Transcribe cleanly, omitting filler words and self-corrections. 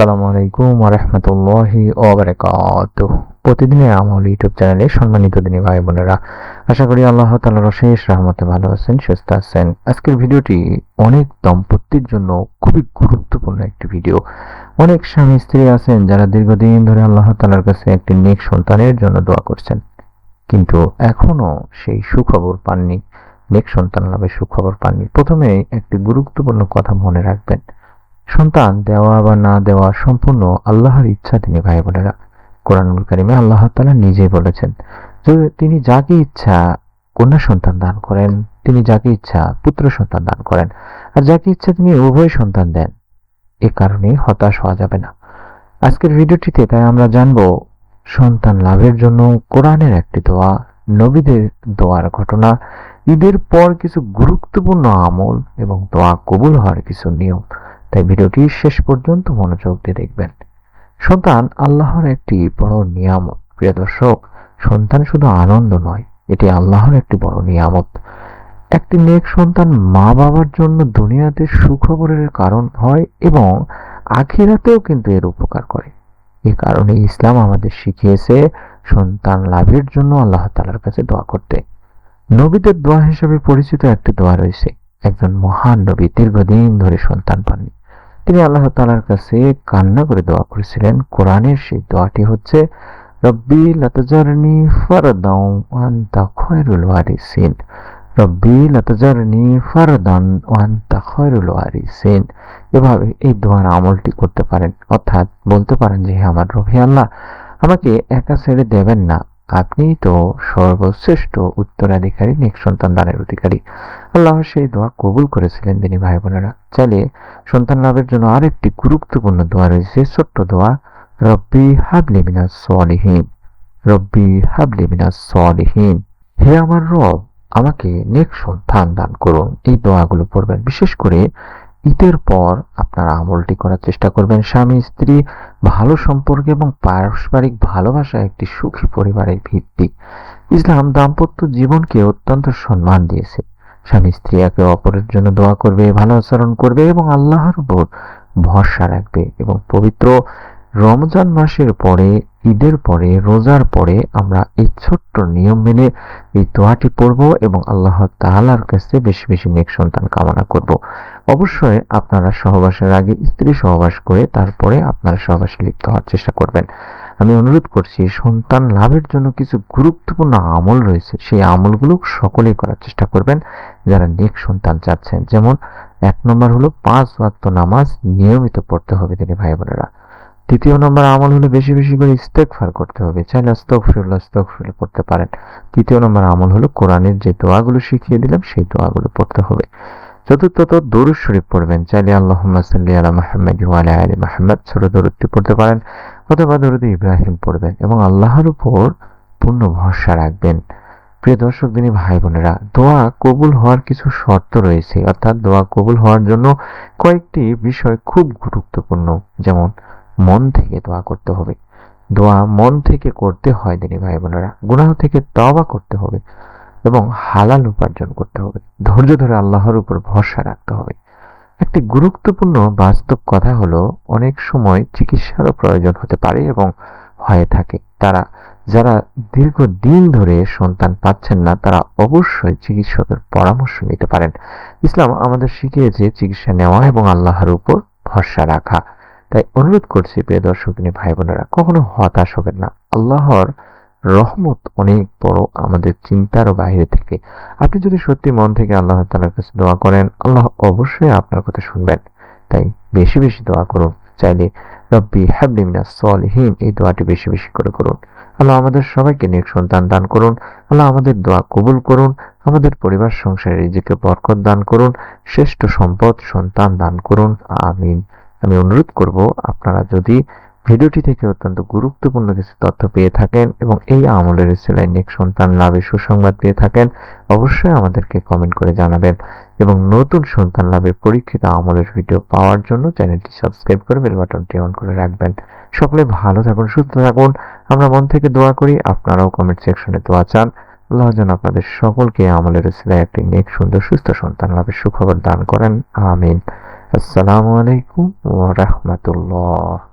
আসসালামু আলাইকুম ওয়া রাহমাতুল্লাহি ওয়া বারাকাতুহু। প্রতিদিনের আমল ইউটিউব চ্যানেলে সম্মানিত দিনী ভাই বোনেরা, আশা করি আল্লাহ তাআলার অশেষ রহমতে ভালো আছেন, সুস্থ আছেন। আজকের ভিডিওটি অনেক দম্পতির জন্য খুবই গুরুত্বপূর্ণ একটি ভিডিও। অনেক স্বামী স্ত্রী আছেন যারা দীর্ঘদিন ধরে আল্লাহ তাআলার কাছে একটি নেক সন্তানের জন্য দোয়া করছেন, কিন্তু এখনো সেই সুখবর পাননি, নেক সন্তান লাভের সুখবর পাননি। প্রথমে একটি গুরুত্বপূর্ণ কথা মনে রাখবেন, সন্তান দেওয়া বা না দেওয়া সম্পূর্ণ আল্লাহর ইচ্ছা। তিনি ভাই বোনেরা, কোরআনুল কারিমে আল্লাহ তাআলা নিজেই বলেছেন যে তিনি যাকে ইচ্ছা কন্যা সন্তান দান করেন, তিনি যাকে ইচ্ছা পুত্র সন্তান দান করেন, আর যাকে ইচ্ছা তিনি উভয় সন্তান দেন। এ কারণে হতাশ হওয়া যাবে না। আজকের ভিডিওটিতে তাই আমরা জানবো সন্তান লাভের জন্য কোরআনের একটি দোয়া, নবীদের দোয়ার ঘটনা, ঈদের পর কিছু গুরুত্বপূর্ণ আমল এবং দোয়া কবুল হওয়ার কিছু নিয়ম। তাই ভিডিওটি শেষ পর্যন্ত মনোযোগ দিয়ে দেখবেন। সন্তান আল্লাহর একটি বড় নিয়ামত। প্রিয় দর্শক, সন্তান শুধু আনন্দ নয়, এটি আল্লাহর একটি বড় নিয়ামত। একটি নেক সন্তান মা বাবার জন্য দুনিয়াতে সুখবরের কারণ হয় এবং আখিরাতেও কিন্তু এর উপকার করে। এই কারণে ইসলাম আমাদের শিখিয়েছে সন্তান লাভের জন্য আল্লাহ তাআলার কাছে দোয়া করতে। নবীদের দোয়া হিসেবে পরিচিত একটি দোয়া রয়েছে। একজন মহান নবী দীর্ঘদিন ধরে সন্তান পাননি, তিনি আল্লাহ তাআলার কাছে কান্না করে দোয়া করেছিলেন। কোরআনের সেই দোয়াটি হচ্ছে, রব্বি লা তাজারনি ফারদান ওয়া আনতা খায়রুল ওয়ারিসিন। রব্বি লা তাজারনি ফারদান ওয়া আনতা খায়রুল ওয়ারিসিন। এভাবে এই দোয়ার আমলটি করতে পারেন, অর্থাৎ বলতে পারেন যে, হে আমার রব, হে আল্লাহ, আমাকে একা ছেড়ে দেবেন না, আপনিই তো সর্বশ্রেষ্ঠ উত্তরাধিকারী, নেক সন্তান দানের অধিকারী। আল্লাহ সেই দোয়া কবুল করেছিলেন। তিনি ভাই বোনেরা, চাইলে সন্তান লাভের জন্য আরেকটি গুরুত্বপূর্ণ দোয়া রয়েছে, ছোট্ট দোয়া, রব্বি হাবলি মিনাস সলিহিন। রব্বি হাবলি মিনাস সলিহিন। হে আমার রব, আমাকে নেক সন্তান দান করুন। এই দোয়াগুলো পড়বেন। বিশেষ করে ঈদের পর আপনারা আমলটি করার চেষ্টা করবেন। স্বামী স্ত্রী ভালো সম্পর্ক এবং পারস্পরিক ভালোবাসা একটি সুখী পরিবারের ভিত্তি। ইসলাম দাম্পত্য জীবনকে অত্যন্ত সম্মান দিয়েছে। স্বামী স্ত্রী একে অপরের জন্য দোয়া করবে, ভালো আচরণ করবে এবং আল্লাহর উপর ভরসা রাখবে। এবং পবিত্র রমজান মাসের পরে, ঈদের পরে, রোজার পরে আমরা এই ছোট্ট নিয়ম মেনে এই দোয়াটি পড়ব এবং আল্লাহ তাআলার কাছে বেশি বেশি নেক সন্তান কামনা করব। অবশ্যই আপনারা সহবাসের আগে স্ত্রী সহবাস করে তারপরে আপনারা সহবাসে লিপ্ত হওয়ার চেষ্টা করবেন। আমি অনুরোধ করছি, সন্তান লাভের জন্য কিছু গুরুত্বপূর্ণ আমল রয়েছে, সেই আমলগুলো সকলেই করার চেষ্টা করবেন যারা নেক সন্তান চাচ্ছেন। যেমন 1 নম্বর হলো 5 ওয়াক্ত নামাজ নিয়মিত পড়তে হবে তিনি ভাই বোনেরা। 2 নম্বর আমল হলো বেশি বেশি করে ইস্তেগফার করতে হবে, চাইলে আস্তাগফিরুল্লাহ পড়তে পারেন। 3 নম্বর আমল হলো কোরআনের যে দোয়াগুলো শিখিয়ে দিলাম সেই দোয়াগুলো পড়তে হবে। চতুর্থত দরুদ শরীফ পড়বেন, চাইলে আল্লাহুম্মা সাল্লি আলা মুহাম্মাদ ওয়া আলা আলি মুহাম্মাদ ছোট দরুদটি পড়তে পারেন, অথবা দরুদ ইব্রাহিম পড়বেন এবং আল্লাহর উপর পূর্ণ ভরসা রাখবেন। প্রিয় দর্শক দিনী ভাই বোনেরা, দোয়া কবুল হওয়ার কিছু শর্ত রয়েছে, অর্থাৎ দোয়া কবুল হওয়ার জন্য কয়েকটি বিষয় খুব গুরুত্বপূর্ণ। যেমন মন থেকে দোয়া করতে হবে। দোয়া মন থেকে করতে হয় দিনী ভাই বোনেরা। গুনাহ থেকে তওবা করতে হবে এবং হালাল উপার্জন করতে হবে। ধৈর্য ধরে আল্লাহর উপর ভরসা রাখতে হবে। একটি গুরুত্বপূর্ণ বাস্তব কথা হলো, অনেক সময় চিকিৎসারও প্রয়োজন হতে পারে এবং হয়ে থাকে। যারা দীর্ঘদিন ধরে সন্তান পাচ্ছেন না, তারা অবশ্যই চিকিৎসকের পরামর্শ নিতে পারেন। ইসলাম আমাদের শিখিয়েছে চিকিৎসা নেওয়া এবং আল্লাহর উপর ভরসা রাখা। তাই অনুরোধ করছি প্রিয় দর্শক ভাই বোনেরা, কখনো হতাশ হবেন না। আল্লাহর রহমত অনেক বড়, আমাদের চিন্তারও বাইরে থেকে। আপনি যদি সত্যি মন থেকে আল্লাহ তাআলার কাছে দোয়া করেন, আল্লাহ অবশ্যই আপনার কথা শুনবেন। তাই বেশি বেশি দোয়া করুন। চাইলে রব্বি হাবলি মিনাস সলিহিন এই দোয়াটি বেশি বেশি করে করুন। আল্লাহ আমাদের সবাইকে নেক সন্তান দান করুন। আল্লাহ আমাদের দোয়া কবুল করুন। আমাদের পরিবার সংসারে রিজিকে বরকত দান করুন। শ্রেষ্ঠ সম্পদ সন্তান দান করুন। আমিন। আমি অনুরোধ করব, আপনারা যদি ভিডিওটি থেকে অত্যন্ত গুরুত্বপূর্ণ কিছু তথ্য পেয়ে থাকেন এবং এই আমলের উসিলায় নেক সন্তান লাভের সুসংবাদ পেয়ে থাকেন, অবশ্যই আমাদেরকে কমেন্ট করে জানাবেন এবং নতুন সন্তান লাভের পরীক্ষিত আমলের ভিডিও পাওয়ার জন্য চ্যানেলটি সাবস্ক্রাইব করে বেল বাটনটি অন করে রাখবেন। সকলে ভালো থাকুন, সুস্থ থাকুন। আমরা মন থেকে দোয়া করি, আপনারাও কমেন্ট সেকশনে দোয়া চান। আল্লাহ যেন আপনাদের সকলকে আমলের উসিলায় একটি নেক সুন্দর সুস্থ সন্তান লাভের সুখবর দান করেন। আমিন। আসসালামু আলাইকুম ওয়া রাহমাতুল্লাহ।